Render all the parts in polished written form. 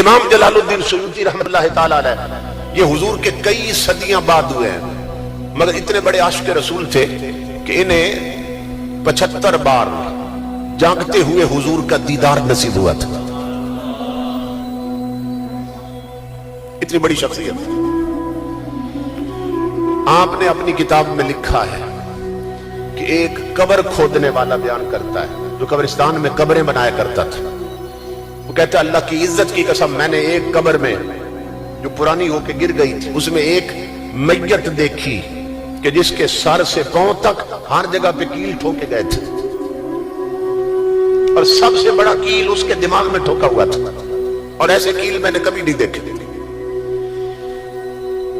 امام جلال الدین سیوطی رحمۃ اللہ تعالی علیہ یہ حضور کے کئی صدیاں بعد ہوئے ہیں، مگر اتنے بڑے عاشق رسول تھے کہ انہیں 75 بار جاگتے ہوئے حضور کا دیدار نصیب ہوا تھا. اتنی بڑی شخصیت. آپ نے اپنی کتاب میں لکھا ہے کہ ایک قبر کھودنے والا بیان کرتا ہے جو قبرستان میں قبریں بنایا کرتا تھا. وہ کہتا ہے اللہ کی عزت کی قسم میں نے ایک قبر میں جو پرانی ہو کے گر گئی تھی اس میں ایک میت دیکھی کہ جس کے سر سے پاؤں تک ہر جگہ پہ کیل ٹھوکے گئے تھے اور سب سے بڑا کیل اس کے دماغ میں ٹھوکا ہوا تھا، اور ایسے کیل میں نے کبھی نہیں دیکھے.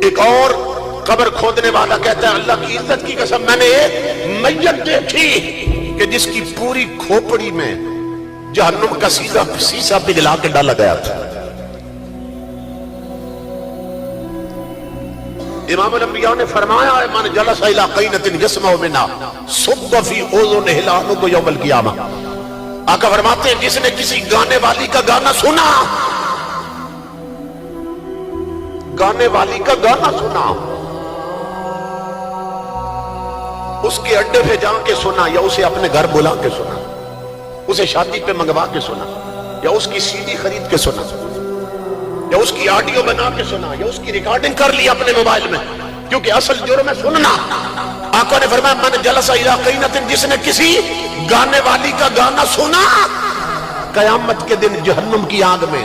ایک اور قبر کھودنے والا کہتا ہے اللہ کی عزت کی قسم میں نے ایک میت دیکھی کہ جس کی پوری کھوپڑی میں جہنم کا سیسا پگھلا کے ڈالا گیا تھا. امام الانبیاء نے فرمایا ہے من جلس الی قینۃ یسمع منها صب فی اذنہ لعنۃ یوم القیامہ. آقا فرماتے ہیں جس نے کسی گانے والی کا گانا سنا، گانے والی کا گانا سنا، اس کے اڈے پہ جا کے سنا یا اسے اپنے گھر بلا کے سنا، اسے شادی پہ منگوا کے سنا یا اس کی سی ڈی خرید کے سنا یا اس کی آڈیو بنا کے سنا یا اس کی ریکارڈنگ کر لی اپنے موبائل میں، کیونکہ اصل جرم ہے سننا. آقا نے فرمایا من جلس الی قینۃ جس نے کسی گانے والی کا گانا سنا قیامت کے دن جہنم کی آگ میں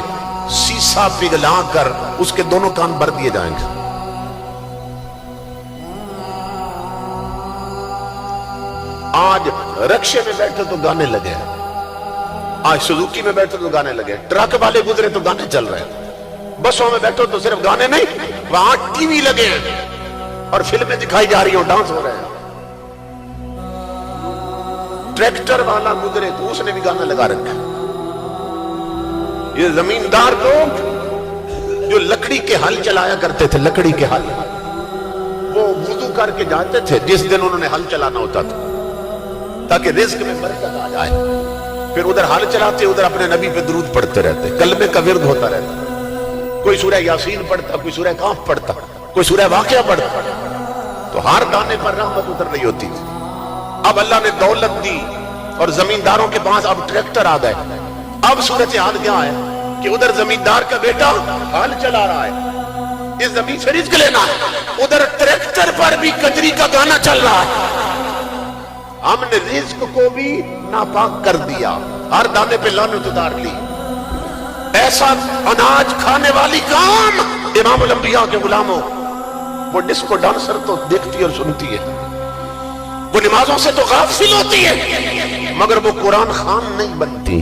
سیسا پگھلا کر اس کے دونوں کان بھر دیے جائیں گے. آج رکشے میں بیٹھے تو گانے لگے، آج سوزوکی میں بیٹھے تو گانے لگے، ٹرک والے گزرے تو گانے چل رہے ہیں، بسوں میں بیٹھو تو صرف گانے نہیں، وہاں ٹی وی لگے ہیں اور فلمیں دکھائی جا رہی ہیں، ڈانس ہو رہے ہیں. ٹریکٹر والا گزرے تو اس نے بھی گانا لگا رکھا. یہ زمیندار لوگ جو لکڑی کے ہل چلایا کرتے تھے، لکڑی کے ہل، وہ وضو کر کے جاتے تھے جس دن انہوں نے ہل چلانا ہوتا تھا تاکہ رزق میں برکت آ جائے. پھر ادھر ہل چلاتے ادھر اپنے نبی پہ درود پڑھتے رہتے، کلمے کا ورد ہوتا رہتا. کوئی سورہ یاسین پڑھتا، کوئی سورہ کاف پڑھتا، کوئی سورہ واقعہ پڑھتا، تو ہر دانے پر رحمت اتر رہی ہوتی تھی. اب اللہ نے دولت دی اور زمینداروں کے پاس اب ٹریکٹر آ گئے. اب صورتحال کیا ہے کہ ادھر زمیندار کا بیٹا ہل چلا رہا ہے، اس زمین سے رزق لینا ہے، ادھر ٹریکٹر پر بھی کجری کا گانا چل رہا ہے. ہم نے رزق کو بھی ناپاک کر دیا، ہر دانے پہ لعنت اتار لی. ایسا اناج کھانے والی کام امام الانبیاء کے غلاموں، وہ ڈسکو ڈانسر تو دیکھتی اور سنتی ہے، وہ نمازوں سے تو غافل ہوتی ہے، مگر وہ قرآن خوان نہیں بنتی،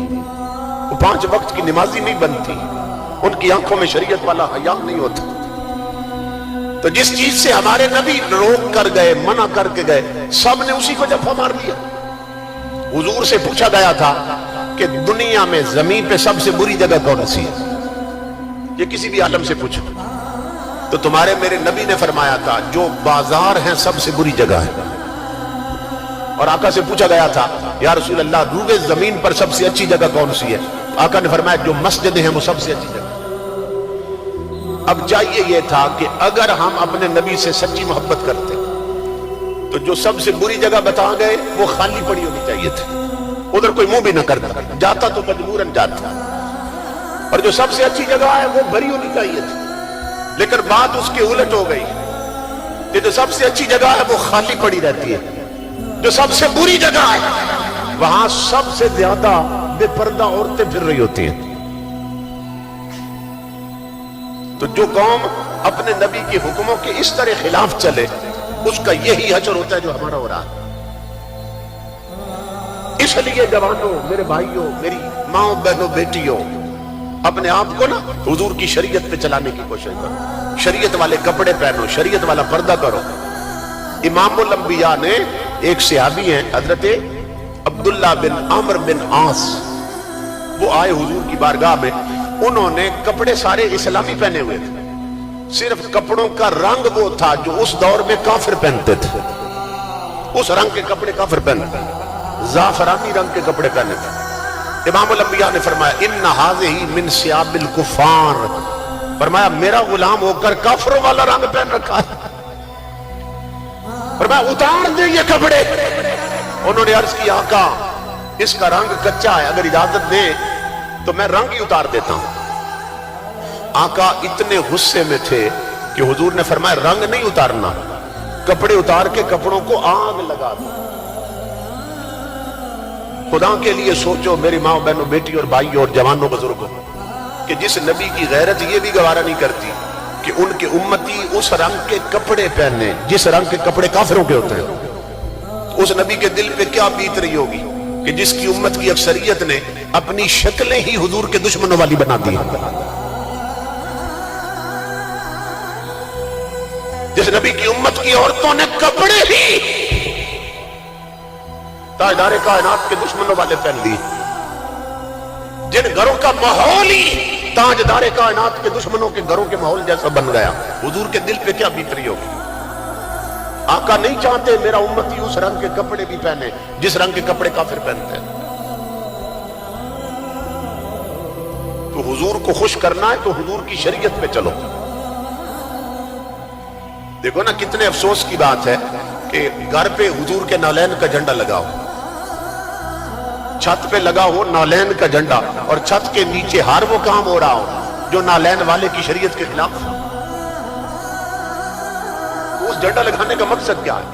وہ 5 وقت کی نمازی نہیں بنتی، ان کی آنکھوں میں شریعت والا حیا نہیں ہوتا. تو جس چیز سے ہمارے نبی روک کر گئے، منع کر کے گئے، سب نے اسی کو جفا مار دیا. حضور سے پوچھا گیا تھا کہ دنیا میں زمین پہ سب سے بری جگہ کون سی ہے؟ یہ کسی بھی عالم سے پوچھو تو تمہارے میرے نبی نے فرمایا تھا جو بازار ہیں سب سے بری جگہ ہے. اور آقا سے پوچھا گیا تھا یا رسول اللہ روئے زمین پر سب سے اچھی جگہ کون سی ہے؟ آقا نے فرمایا جو مسجدیں ہیں وہ سب سے اچھی جگہ. اب چاہیے یہ تھا کہ اگر ہم اپنے نبی سے سچی محبت کرتے تو جو سب سے بری جگہ بتا گئے وہ خالی پڑی ہونی چاہیے تھی، ادھر کوئی منہ بھی نہ کرتا، جاتا تو مجبوراً جاتا. اور جو سب سے اچھی جگہ ہے وہ بھری ہونی چاہیے تھی، لیکن بات اس کی الٹ ہو گئی کہ جو سب سے اچھی جگہ ہے وہ خالی پڑی رہتی ہے، جو سب سے بری جگہ ہے وہاں سب سے زیادہ بے پردہ عورتیں پھر رہی ہوتی ہیں. تو جو قوم اپنے نبی کے حکموں کے اس طرح خلاف چلے اس کا یہی حشر ہوتا ہے جو ہمارا ہو رہا ہے. اس لیے جوانوں، میرے بھائیوں، میری ماں بہنوں، بیٹیوں، اپنے آپ کو نا حضور کی شریعت پہ چلانے کی کوشش کرو، شریعت والے کپڑے پہنو، شریعت والا پردہ کرو. امام الانبیاء نے ایک صحابی ہیں حضرت عبداللہ بن عمرو بن عاص، وہ آئے حضور کی بارگاہ میں، انہوں نے کپڑے سارے اسلامی پہنے ہوئے تھے، صرف کپڑوں کا رنگ وہ تھا جو اس دور میں کافر پہنتے تھے، اس رنگ کے کپڑے کافر پہنتے تھے، زعفرانی رنگ کے کپڑے پہنے تھے. امام الانبیاء نے فرمایا ان ھذہ من ثیاب الکفار، فرمایا میرا غلام ہو کر کافروں والا رنگ پہن رکھا ہے، فرمایا اتار دیں یہ کپڑے۔ انہوں نے عرض کی آقا اس کا رنگ کچا ہے، اگر اجازت دے تو میں رنگ ہی اتار دیتا ہوں۔ آقا اتنے غصے میں تھے کہ حضور نے فرمایا رنگ نہیں اتارنا، کپڑے اتار کے کپڑوں کو آگ لگا دو۔ خدا کے لیے سوچو میری ماں بہنوں بیٹی اور بھائی اور جوانوں بزرگوں، کہ جس نبی کی غیرت یہ بھی گوارا نہیں کرتی کہ ان کے امتی اس رنگ کے کپڑے پہنے جس رنگ کے کپڑے کافروں کے ہوتے ہیں، اس نبی کے دل پہ کیا بیت رہی ہوگی کہ جس کی امت کی اکثریت نے اپنی شکلیں ہی حضور کے دشمنوں والی بنا دی، جس نبی کی امت کی عورتوں نے کپڑے ہی تاجدار کائنات کے دشمنوں والے پہن لی، جن گھروں کا ماحول ہی تاجدار کائنات کے دشمنوں کے گھروں کے ماحول جیسا بن گیا، حضور کے دل پہ کیا بیت رہی ہوگی۔ آقا نہیں چاہتے میرا امتی اس رنگ کے کپڑے بھی پہنے جس رنگ کے کپڑے کافر پہنتے ہیں۔ تو حضور کو خوش کرنا ہے تو حضور کی شریعت پہ چلو۔ دیکھو نا کتنے افسوس کی بات ہے کہ گھر پہ حضور کے نالین کا جھنڈا لگا ہو، چھت پہ لگا ہو نالین کا جھنڈا، اور چھت کے نیچے ہر وہ کام ہو رہا ہو جو نالین والے کی شریعت کے خلاف۔ اس جھنڈا لگانے کا مقصد کیا ہے؟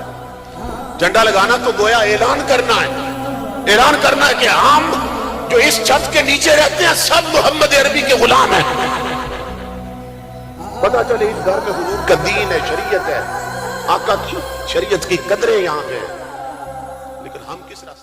جھنڈا لگانا تو گویا اعلان کرنا ہے، اعلان کرنا ہے کہ ہم جو اس چھت کے نیچے رہتے ہیں سب محمد عربی کے غلام ہیں۔ پتہ چلے اس گھر میں حضور کا دین ہے، شریعت ہے، آقا کی شریعت کی قدریں یہاں ہیں، لیکن ہم کس راستے